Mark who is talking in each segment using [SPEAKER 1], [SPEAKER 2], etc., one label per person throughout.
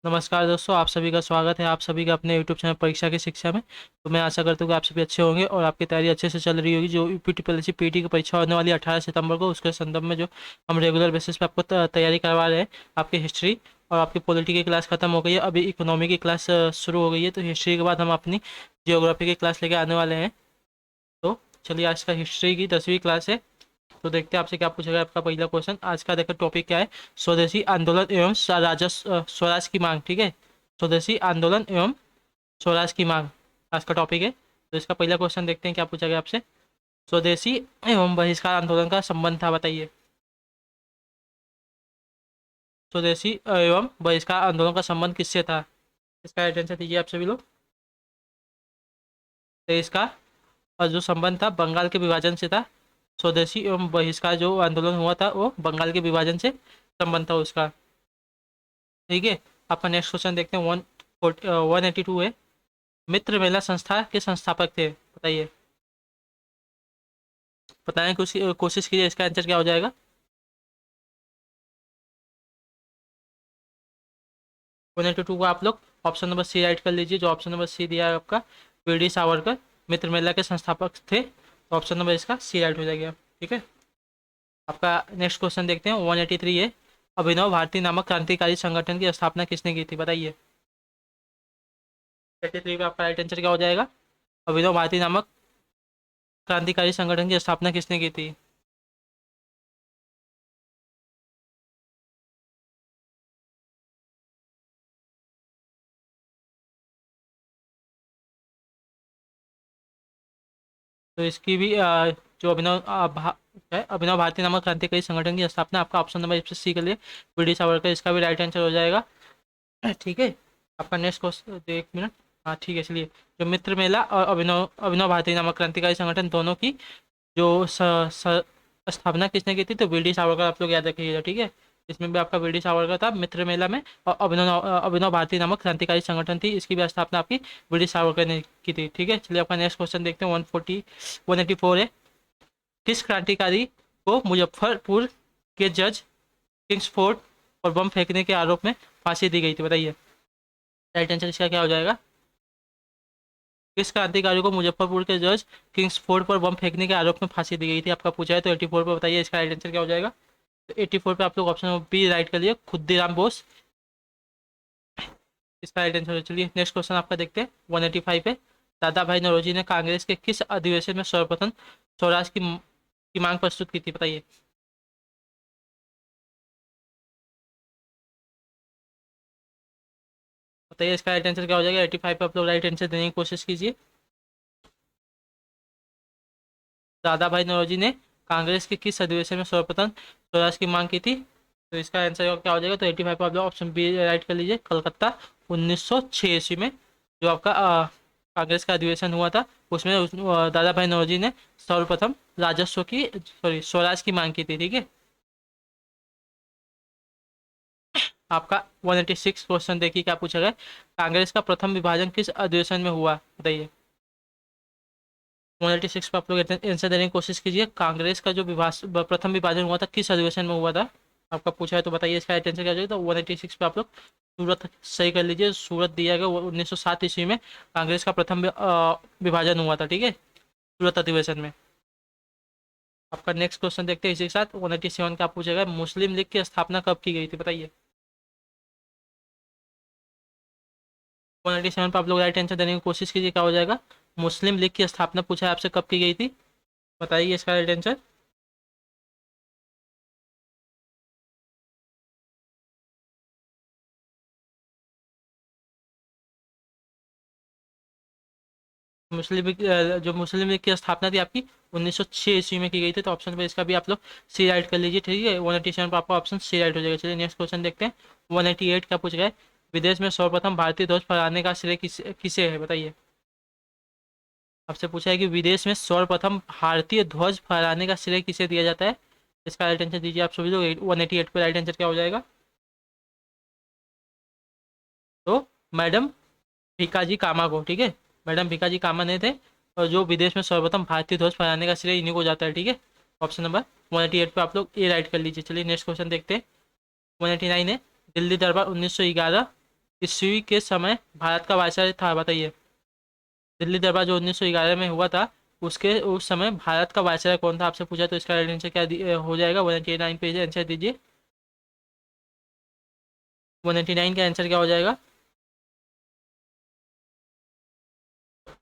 [SPEAKER 1] नमस्कार दोस्तों, आप सभी का स्वागत है आप सभी का अपने यूट्यूब चैनल परीक्षा की शिक्षा में। तो मैं आशा करता हूँ कि आप सभी अच्छे होंगे और आपकी तैयारी अच्छे से चल रही होगी। जो यूपीटी पीएससी पीटी की परीक्षा होने वाली है 18 सितंबर को, उसके संदर्भ में जो हम रेगुलर बेसिस पे आपको तैयारी करवा रहे हैं। आपकी हिस्ट्री और आपकी पॉलिटी की क्लास खत्म हो गई है, अभी इकोनॉमी की क्लास शुरू हो गई है। तो हिस्ट्री के बाद हम अपनी जियोग्राफी की क्लास लेके आने वाले हैं। तो चलिए, आज का हिस्ट्री की 10वीं क्लास है। तो देखते हैं आपसे क्या पूछा गया। आपका पहला क्वेश्चन आज का देखो टॉपिक क्या है। स्वदेशी आंदोलन एवं स्वराज की मांग। ठीक है, स्वदेशी आंदोलन एवं स्वराज की मांग आज का टॉपिक है। तो इसका पहला क्वेश्चन देखते हैं क्या पूछा गया आपसे। स्वदेशी एवं बहिष्कार आंदोलन का संबंध था, बताइए। स्वदेशी एवं बहिष्कार आंदोलन का संबंध किससे था? इसका आंसर दीजिए आप सभी लोग। तो इसका जो संबंध था बंगाल के विभाजन से था। स्वदेशी एवं बहिष्कार जो आंदोलन हुआ था वो बंगाल के विभाजन से संबंध था उसका। ठीक है, आपका नेक्स्ट क्वेश्चन देखते हैं। 182 है। मित्र मेला संस्था के संस्थापक थे, बताइए। बताने की कोशिश कीजिए, इसका आंसर क्या हो जाएगा। 182 को आप लोग ऑप्शन नंबर सी राइट कर लीजिए। जो ऑप्शन नंबर सी दिया है आपका, वीडी सावरकर मित्र मेला के संस्थापक थे। तो ऑप्शन नंबर इसका सी राइट हो जाएगा। ठीक है, आपका नेक्स्ट क्वेश्चन देखते हैं। 183 है। अभिनव भारती नामक क्रांतिकारी संगठन की स्थापना किसने की थी, बताइए। 83 पे आपका राइट आंसर क्या हो जाएगा। अभिनव भारती नामक क्रांतिकारी संगठन की स्थापना किसने की थी? तो इसकी भी जो अभिनव भारती नामक क्रांतिकारी संगठन की स्थापना आपका ऑप्शन नंबर सी के लिए वी डी सावरकर, इसका भी राइट आंसर हो जाएगा। ठीक है, आपका नेक्स्ट क्वेश्चन, एक मिनट। हाँ ठीक है, चलिए। जो मित्र मेला और अभिनव अभिनव भारती नामक क्रांतिकारी संगठन दोनों की जो स्थापना किसने की थी, तो वी डी सावरकर आप लोग याद रखिएगा। ठीक है, इसमें भी आपका वी डी सावरकर था मित्र मेला में, और अभिनव भारती नामक क्रांतिकारी संगठन थी, इसकी भी स्थापना आपकी वी डी सावरकर ने की थी। ठीक है, चलिए आपका नेक्स्ट क्वेश्चन देखते हैं। 184 है। किस क्रांतिकारी को मुजफ्फरपुर के जज किंग्सफोर्ड और बम फेंकने के आरोप में फांसी दी गई थी, बताइए। राइट आंसर इसका क्या हो जाएगा। किस क्रांतिकारी को मुजफ्फरपुर के जज किंग्सफोर्ड पर बम फेंकने के आरोप में फांसी दी गई थी, आपका पूछा है। तो 84 पर बताइए, इसका राइट आंसर क्या हो जाएगा। तो 84 पे आप लोग ऑप्शन बी राइट कर लिए, खुद्दीराम बोस, इसका राइट आंसर। चलिए नेक्स्ट क्वेश्चन आपका देखते हैं। 185 पे। दादा भाई नौरोजी ने कांग्रेस के किस अधिवेशन में सर्वप्रथम स्वराज की मांग प्रस्तुत की थी, बताइए। बताइए, इसका राइट आंसर क्या हो जाएगा। 85 पे आप लोग राइट आंसर देने की कोशिश कीजिए। दादा भाई नौरोजी ने कांग्रेस के किस अधिवेशन में सर्वप्रथम स्वराज की मांग की थी, तो इसका आंसर क्या हो जाएगा। तो 85 पे आप लोग ऑप्शन बी राइट कर लीजिए, कलकत्ता 1986 ईस्वी में जो आपका कांग्रेस का अधिवेशन हुआ था, उसमें दादा भाई नौरोजी ने सर्वप्रथम राजस्व की सॉरी स्वराज की मांग की थी। ठीक है, आपका 186 क्वेश्चन देखिए क्या पूछा गया। कांग्रेस का प्रथम विभाजन किस अधिवेशन में हुआ, बताइए। 186 पे आप लोग आंसर देने की कोशिश कीजिए। कांग्रेस का जो प्रथम विभाजन हुआ था किस अधिवेशन में हुआ था, आपका पूछा है। तो बताइए, इसका आंसर क्या हो जाएगा। तो 186 पे आप लोग सूरत सही कर लीजिए। सूरत दिया गया 1907 ईस्वी में कांग्रेस का प्रथम विभाजन हुआ था। ठीक है, सूरत अधिवेशन में। आपका नेक्स्ट क्वेश्चन देखते हैं इसी के साथ। 187 का आप पूछेगा, मुस्लिम लीग की स्थापना कब की गई थी, बताइए। 187 पे आप लोग राइट आंसर देने की कोशिश कीजिए, क्या हो जाएगा। मुस्लिम लीग की स्थापना पूछा है आपसे कब की गई थी, बताइए इसका राइट आंसर। जो मुस्लिम लीग की स्थापना थी आपकी 1906 ईस्वी में की गई थी। तो ऑप्शन पे इसका भी आप लोग सी राइट कर लीजिए। ठीक है, 187 पर आपका ऑप्शन सी राइट हो जाएगा। चलिए नेक्स्ट क्वेश्चन देखते हैं। 188 का पूछ गया है, विदेश में सर्वप्रथम भारतीय ध्वज फहराने का श्रेय किसे है, बताइए। आपसे पूछा है कि विदेश में सर्वप्रथम भारतीय ध्वज फहराने का श्रेय किसे दिया जाता है, इसका राइट आंसर दीजिए आप सभी लोग। 188 पे राइट आंसर क्या हो जाएगा। तो मैडम भिकाजी कामा को। ठीक है, मैडम भिकाजी कामा ने थे, और जो विदेश में सर्वप्रथम भारतीय ध्वज फहराने का श्रेय इन्हीं को जाता है। ठीक है, ऑप्शन नंबर 188 पे आप लोग ए राइट कर लीजिए। चलिए नेक्स्ट क्वेश्चन देखते हैं। 189 है। दिल्ली दरबार 1911 ईस्वी के समय भारत का वायसराय था, बताइए। दिल्ली दरबार जो 1911 में हुआ था, उसके उस समय भारत का वायसराय कौन था, आपसे पूछा, तो इसका राइट आंसर क्या हो जाएगा? 189 पे आंसर दीजिए। 189 का आंसर क्या हो जाएगा?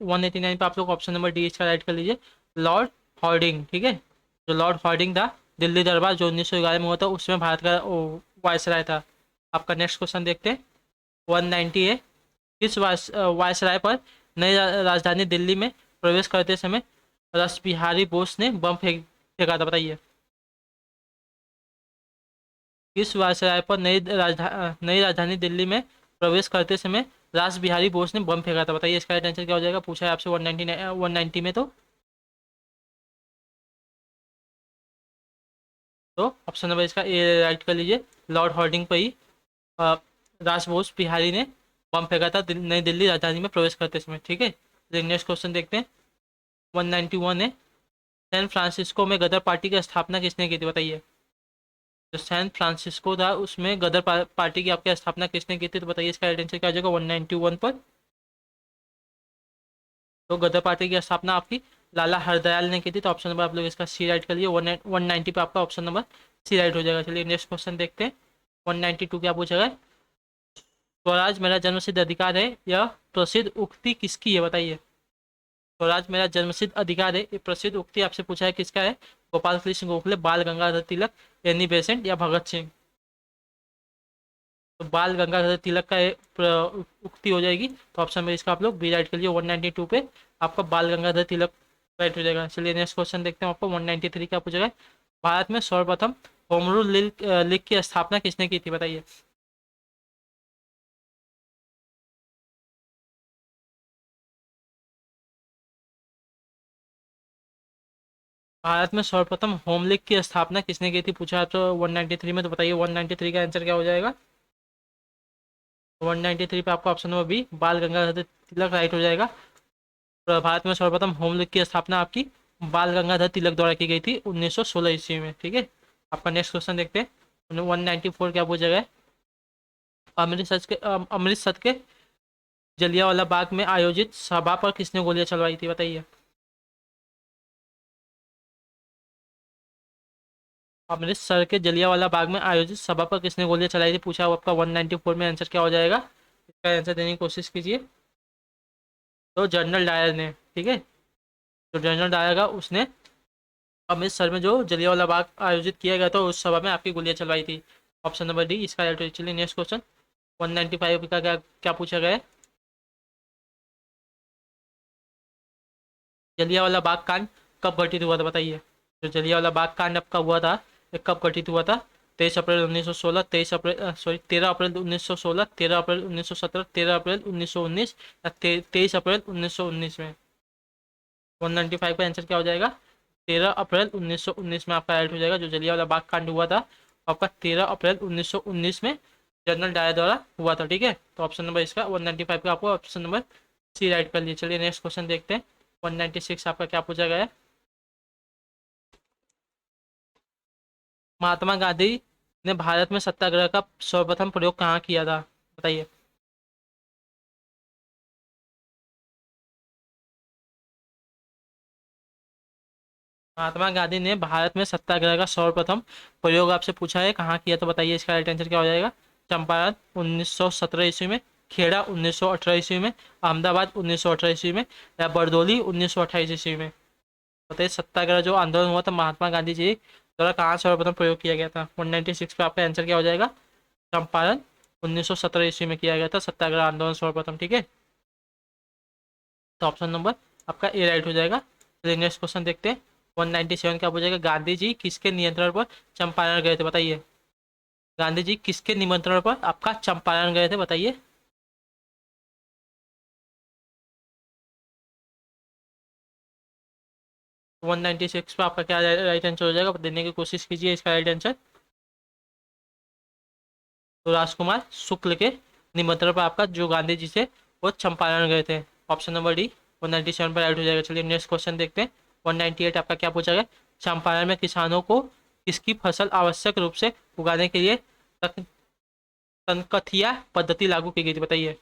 [SPEAKER 1] 189 पे आप लोग ऑप्शन नंबर डी इसका राइट कर लीजिए, लॉर्ड हॉर्डिंग, ठीक है। जो लॉर्ड हॉर्डिंग था, दिल्ली दरबार जो 1911 में हुआ था, उसमें भारत का वायसराय था। आपका नेक्स्ट क्वेश्चन देखते हैं। 190 है, किस वायसराय पर नई राजधानी दिल्ली में प्रवेश करते समय रास बिहारी बोस ने बम फेंका था, बताइए। किस वायसराय पर नई राजधानी दिल्ली में प्रवेश करते समय रास बिहारी बोस ने बम फेंका था, बताइए। इसका राइट आंसर क्या हो जाएगा? पूछा है आपसे 190 में, तो ऑप्शन नंबर इसका ए राइट कर लीजिए, लॉर्ड हॉर्डिंग पर ही अ, रास बोस बिहारी ने बम फेंका था नई दिल्ली राजधानी में प्रवेश करते समय, ठीक है। नेक्स्ट क्वेश्चन देखते हैं। 191 है, सैन फ्रांसिस्को में गदर पार्टी की स्थापना किसने की थी, बताइए। जो सैन फ्रांसिस्को था, उसमें गदर पार्टी की आपकी स्थापना किसने की थी, तो बताइए। इसका राइट आंसर क्या हो जाएगा? 191 पर तो गदर पार्टी की स्थापना आपकी लाला हरदयाल ने की थी, तो ऑप्शन नंबर आप लोग इसका सी राइट कर लिए। 190 पे आपका ऑप्शन नंबर सी राइट हो जाएगा। चलिए नेक्स्ट क्वेश्चन देखते हैं। 192 क्या पूछा गया? स्वराज मेरा जन्मसिद्ध अधिकार है, यह प्रसिद्ध उक्ति किसकी है, बताइए। स्वराज मेरा जन्मसिद्ध अधिकार है, ये प्रसिद्ध उक्ति आपसे पूछा है, किसका है? गोपाल कृष्ण गोखले, बाल गंगाधर तिलक, एनी बेसेंट या भगत सिंह। तो बाल गंगाधर तिलक का उक्ति हो जाएगी, तो ऑप्शन में इसका आप लोग बी राइट कर लिए। 192 पे आपका बाल गंगाधर तिलक राइट हो जाएगा। चलिए नेक्स्ट क्वेश्चन देखते हैं। आपको 193 क्या पूछा है? भारत में सर्वप्रथम होम रूल लीग की स्थापना किसने की थी, बताइए। भारत में सर्वप्रथम होम लीग की स्थापना किसने की थी, पूछा है तो 193 में, तो बताइए 193 का आंसर क्या हो जाएगा? 193 पे आपका ऑप्शन नंबर बी बाल गंगाधर तिलक राइट हो जाएगा। भारत में सर्वप्रथम होम लीग की स्थापना आपकी बाल गंगाधर तिलक द्वारा की गई थी 1916 ईस्वी में, ठीक है। आपका नेक्स्ट क्वेश्चन देखते हैं। 194 क्या पूछा गया है? अमृतसर के जलियांवाला बाग में आयोजित सभा पर किसने गोलियां चलवाई थी, बताइए। अमृतसर के जलियांवाला बाग में आयोजित सभा पर किसने गोलियां चलाई थी, पूछा हुआ आपका 194 में, आंसर क्या हो जाएगा? इसका आंसर देने की कोशिश कीजिए। तो जनरल डायर ने, ठीक है। तो जनरल डायर का उसने अमृतसर में जो जलियांवाला बाग आयोजित किया गया था, उस सभा में आपकी गोलियां चलवाई थी। ऑप्शन नंबर डी इसका राइट। चलिए नेक्स्ट क्वेश्चन। 195 का क्या क्या पूछा गया है? जलियांवाला बाग कांड कब घटित हुआ था, बताइए। जो जलियांवाला बाग कांड आपका हुआ था, ये कब घटित हुआ था? 23 अप्रैल 1916, 13 अप्रैल 13 अप्रैल 1916, 13 अप्रैल 1917, 13 अप्रैल 1919 या 23 अप्रैल 1919 में। 195 का आंसर क्या हो जाएगा? 13 अप्रैल 1919 में आपका राइट हो जाएगा। जो जलियांवाला बाग कांड हुआ था, आपका 13 अप्रैल 1919 में जनरल डायर द्वारा हुआ था, ठीक है। तो ऑप्शन नंबर इसका 195 का आपको ऑप्शन नंबर सी राइट कर लिए। चलिए नेक्स्ट क्वेश्चन देखते हैं। 196 आपका क्या पूछा गया है? महात्मा गांधी ने भारत में सत्याग्रह का सर्वप्रथम प्रयोग कहाँ किया था, बताइए। महात्मा गांधी ने भारत में सत्याग्रह का सर्वप्रथम प्रयोग आपसे पूछा है, कहाँ किया, तो बताइए। इसका राइट आंसर क्या हो जाएगा? चंपारण 1917 ईस्वी में, खेड़ा 1918 ईस्वी में, अहमदाबाद 1918 ईस्वी में या बरदौली 1928 ईस्वी में। बताइए, सत्याग्रह जो आंदोलन हुआ था महात्मा गांधी जी द्वारा, कहाँ सर्वप्रथम प्रयोग किया गया था? 196 पे आपका आंसर क्या हो जाएगा? चंपारण 1917 ईस्वी में किया गया था सत्याग्रह आंदोलन सर्वप्रथम, ठीक है। तो ऑप्शन नंबर आपका ए राइट हो जाएगा। चलिए नेक्स्ट क्वेश्चन देखते हैं। 197 क्या पूछेगा? गांधी जी किसके नियंत्रण पर चंपारण गए थे, बताइए। गांधी जी किसके निमंत्रण पर आपका चंपारण गए थे, बताइए। 196 पे आपका क्या राइट आंसर हो जाएगा, देने की कोशिश कीजिए इसका राइट आंसर। तो राजकुमार शुक्ल के निमंत्रण पर आपका जो गांधी जी से वो चंपारण गए थे, ऑप्शन नंबर डी 197 पर राइट हो जाएगा। चलिए नेक्स्ट क्वेश्चन देखते हैं। 198 आपका क्या पूछा गया? चंपारण में किसानों को किसकी फसल आवश्यक रूप से उगाने के लिए संकथिया पद्धति लागू की गई थी, बताइए।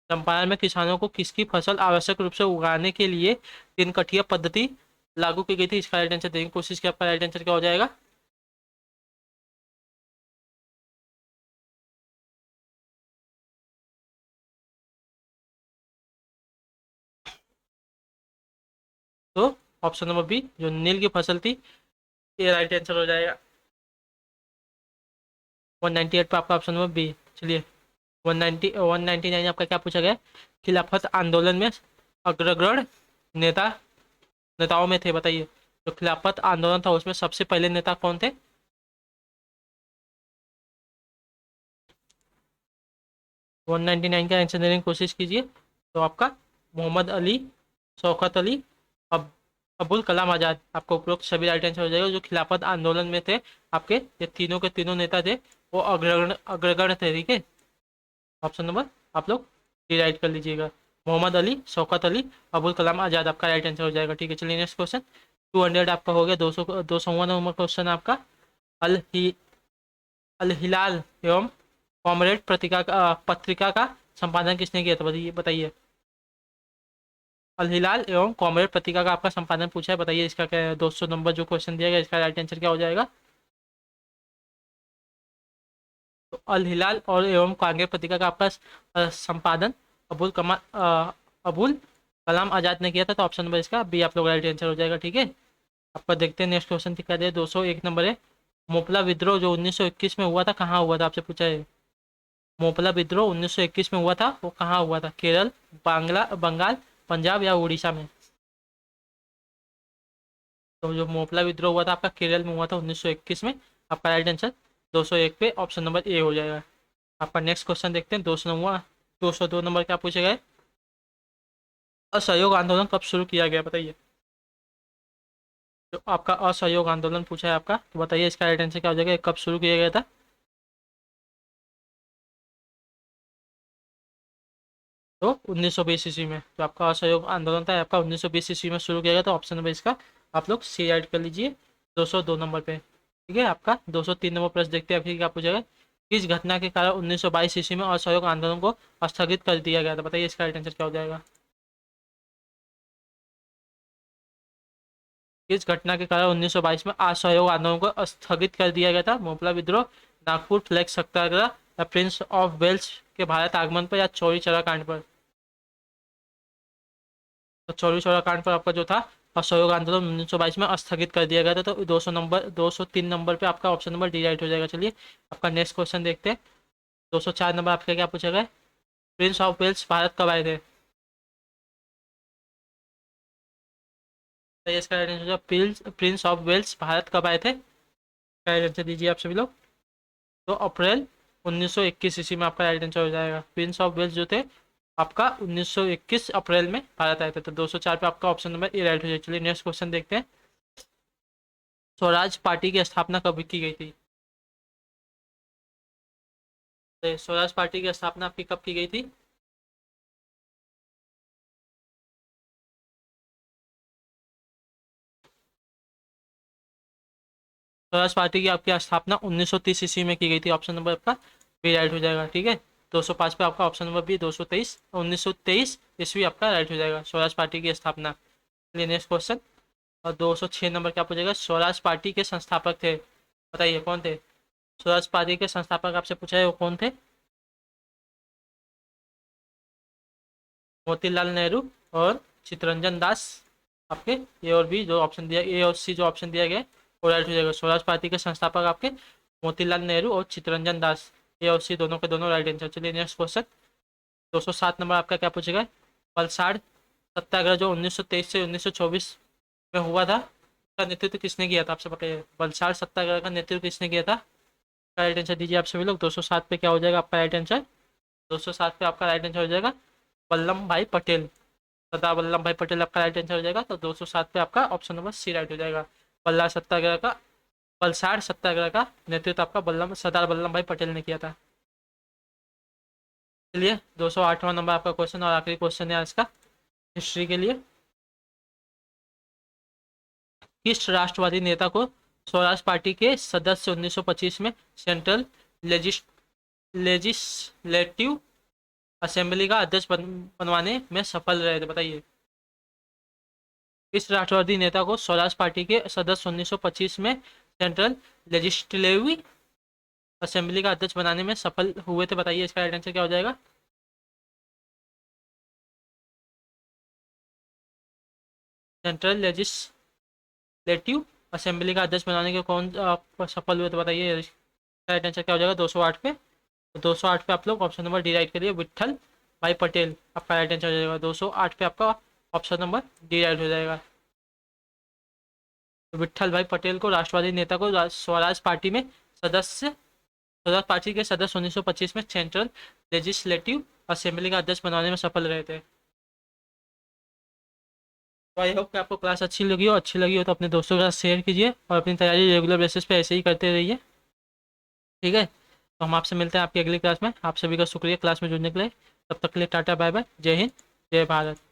[SPEAKER 1] चंपारण में किसानों को किसकी फसल आवश्यक रूप से उगाने के लिए तिनकठिया पद्धति लागू की गई थी, इसका राइट आंसर देने की कोशिश की। आपका राइट आंसर क्या हो जाएगा? तो ऑप्शन नंबर बी, जो नील की फसल थी, ये राइट आंसर हो जाएगा। 198 पे आपका ऑप्शन नंबर बी। चलिए, 199 आपका क्या पूछा गया? खिलाफत आंदोलन में अग्रगण्य नेता नेताओं में थे, बताइए। जो खिलाफत आंदोलन था उसमें सबसे पहले नेता कौन थे? 199 का आंसर देने की कोशिश कीजिए। तो आपका मोहम्मद अली, शौकत अली, अब अबुल कलाम आज़ाद, आपको उपरोक्त सभी राइट आंसर हो जाएगा। जो खिलाफत आंदोलन में थे आपके, ये तीनों के तीनों नेता थे, वो अग्रगण्य थे, ठीक है। ऑप्शन नंबर आप लोग डी राइट कर लीजिएगा। मोहम्मद अली, शौकत अली, अबुल कलाम आज़ाद आपका राइट आंसर हो जाएगा, ठीक है। चलिए नेक्स्ट क्वेश्चन। 200 आपका हो गया। 200 नंबर क्वेश्चन आपका। अल ही अल हिलाल एवं कॉमरेड पत्रिका का संपादन किसने किया था, बताइए। अल हिलाल एवं कॉमरेड पत्रिका का आपका संपादन पूछा है, बताइए इसका क्या है। 200 नंबर जो क्वेश्चन दिया गया, इसका राइट आंसर क्या हो जाएगा? तो अल हिलाल और एवं कांग्रेस पत्रिका का आपका संपादन अबुल कलाम आजाद ने किया था, तो ऑप्शन नंबर इसका बी आप लोग राइट आंसर हो जाएगा, ठीक है। आपका देखते हैं नेक्स्ट क्वेश्चन दिखा दे। 201 नंबर है। मोपला विद्रोह जो 1921 में हुआ था, कहाँ हुआ था, आपसे पूछा है। मोपला विद्रोह 1921 में हुआ था, वो कहाँ हुआ था? केरल, बंगाल, पंजाब या उड़ीसा में? तो जो मोपला विद्रोह हुआ था आपका केरल में हुआ था 1921 में। आपका राइट आंसर 201 पे ऑप्शन नंबर ए हो जाएगा। आपका नेक्स्ट क्वेश्चन देखते हैं। 202 नंबर क्या पूछे गए? असहयोग आंदोलन कब शुरू किया गया, बताइए। जो आपका असहयोग आंदोलन पूछा है आपका, तो बताइए इसका राइट आंसर क्या हो जाएगा, कब शुरू किया गया था? तो 1920 ईस्वी में। जो आपका असहयोग आंदोलन था आपका 1920 ईस्वी में शुरू किया गया, तो ऑप्शन नंबर इसका आप लोग सी ऐड कर लीजिए 202 नंबर पे, ठीक है। आपका 203 नंबर प्रश्न देखते हैं, फिर क्या पूछा गया? किस घटना के कारण 1922 ईस्वी में असहयोग आंदोलन को स्थगित कर दिया गया था, बताइए इसका राइट आंसर क्या हो जाएगा? किस घटना के कारण 1922 में असहयोग आंदोलन को स्थगित कर दिया गया था? मोपला विद्रोह, नागपुर फ्लैग सत्याग्रह, या प्रिंस ऑफ वेल्स के भारत आगमन पर, या चौरी चौरा कांड पर? तो चौरी चौरा कांड पर आपका जो था असहयोग आंदोलन 1922 में स्थगित कर दिया गया था, तो 203 नंबर पे आपका ऑप्शन नंबर डी राइट हो जाएगा। चलिए आपका नेक्स्ट क्वेश्चन देखते हैं। 204 नंबर आपका क्या पूछा गया? प्रिंस ऑफ वेल्स भारत कब आए थे? तो इसका answer prince of Wales Bharat कब आए थे, राइट आंसर दीजिए आप सभी लोग। तो अप्रैल 1921 ईस्वी में आपका राइट आंसर हो जाएगा। प्रिंस ऑफ वेल्स जो थे आपका 1921 अप्रैल में भारत आए थे, तो 204 पे आपका ऑप्शन नंबर ए राइट हो जाएगा। चलिए नेक्स्ट क्वेश्चन देखते हैं। स्वराज पार्टी की स्थापना कब की गई थी? तो स्वराज पार्टी की स्थापना आपकी कब की गई थी? स्वराज पार्टी की आपकी स्थापना 1930 ईस्वी में की गई थी, ऑप्शन नंबर आपका बी राइट हो जाएगा, ठीक है। 205 पे आपका ऑप्शन नंबर बी 1923 ईस्वी आपका राइट हो जाएगा, स्वराज पार्टी की स्थापना। चलिए नेक्स्ट क्वेश्चन। और 206 नंबर क्या पूछेगा? स्वराज पार्टी के संस्थापक थे, बताइए कौन थे? स्वराज पार्टी के संस्थापक आपसे पूछा है, वो कौन थे? मोतीलाल नेहरू और चित्तरंजन दास। आपके ए और बी जो ऑप्शन दिया, ए और सी जो ऑप्शन दिया गया है, वो राइट हो जाएगा। स्वराज पार्टी के संस्थापक आपके मोतीलाल नेहरू और चित्तरंजन दास, ए और सी दोनों के दोनों राइट आंसर। चलिए नेक्स्ट क्वेश्चन। 207 नंबर आपका क्या पूछेगा? वलसाड़ सत्याग्रह जो 1923 से 1924 में हुआ था, उसका नेतृत्व किसने किया था, आपसे बताइए। वलसाड़ सत्याग्रह का नेतृत्व किसने किया था? राइट आंसर दीजिए आप सभी लोग। 207 पे क्या हो जाएगा आपका राइट आंसर? 207 पे आपका राइट आंसर हो जाएगा वल्लभ भाई पटेल। सरदार वल्लभ भाई पटेल आपका राइट आंसर हो जाएगा, तो 207 पे आपका ऑप्शन नंबर सी राइट हो जाएगा। वल्लार सत्याग्रह का वलसाड़ सत्याग्रह का नेतृत्व आपका सरदार वल्लभ भाई पटेल ने किया था। चलिए 208वां नंबर आपका क्वेश्चन और आखिरी क्वेश्चन है आज का हिस्ट्री के लिए। किस राष्ट्रवादी नेता को स्वराज पार्टी के सदस्य 1925 में सेंट्रल लेजिस्लेटिव असेंबली का अध्यक्ष बनवाने में सफल रहे थे। बताइए इस राष्ट्रवादी नेता को स्वराज पार्टी के सदस्य 1925 में सेंट्रल लेजिस्लेटिव असेंबली का अध्यक्ष बनाने में सफल हुए थे। बताइए इसका राइट आंसर क्या हो जाएगा। सेंट्रल लेजिस्लेटिव असेंबली का अध्यक्ष बनाने के कौन सफल हुए थे। बताइए राइट आंसर क्या हो जाएगा 208 पे। तो 208 पे आप लोग ऑप्शन नंबर डी राइट करिए, विट्ठल भाई पटेल आपका राइट आंसर हो जाएगा। 208 पे आपका ऑप्शन नंबर डी राइट हो जाएगा। तो विट्ठल भाई पटेल को राष्ट्रवादी नेता को स्वराज पार्टी में स्वराज पार्टी के सदस्य 1925 में सेंट्रल लेजिस्लेटिव असेंबली का अध्यक्ष बनाने में सफल रहे थे। तो आई होप कि आपको क्लास अच्छी लगी हो तो अपने दोस्तों के साथ शेयर कीजिए और अपनी तैयारी रेगुलर बेसिस पे ऐसे ही करते रहिए। ठीक है, तो हम आपसे मिलते हैं आपकी अगली क्लास में। आप सभी का शुक्रिया क्लास में जुड़ने के लिए। तब तक के लिए टाटा बाय बाय, जय हिंद जय भारत।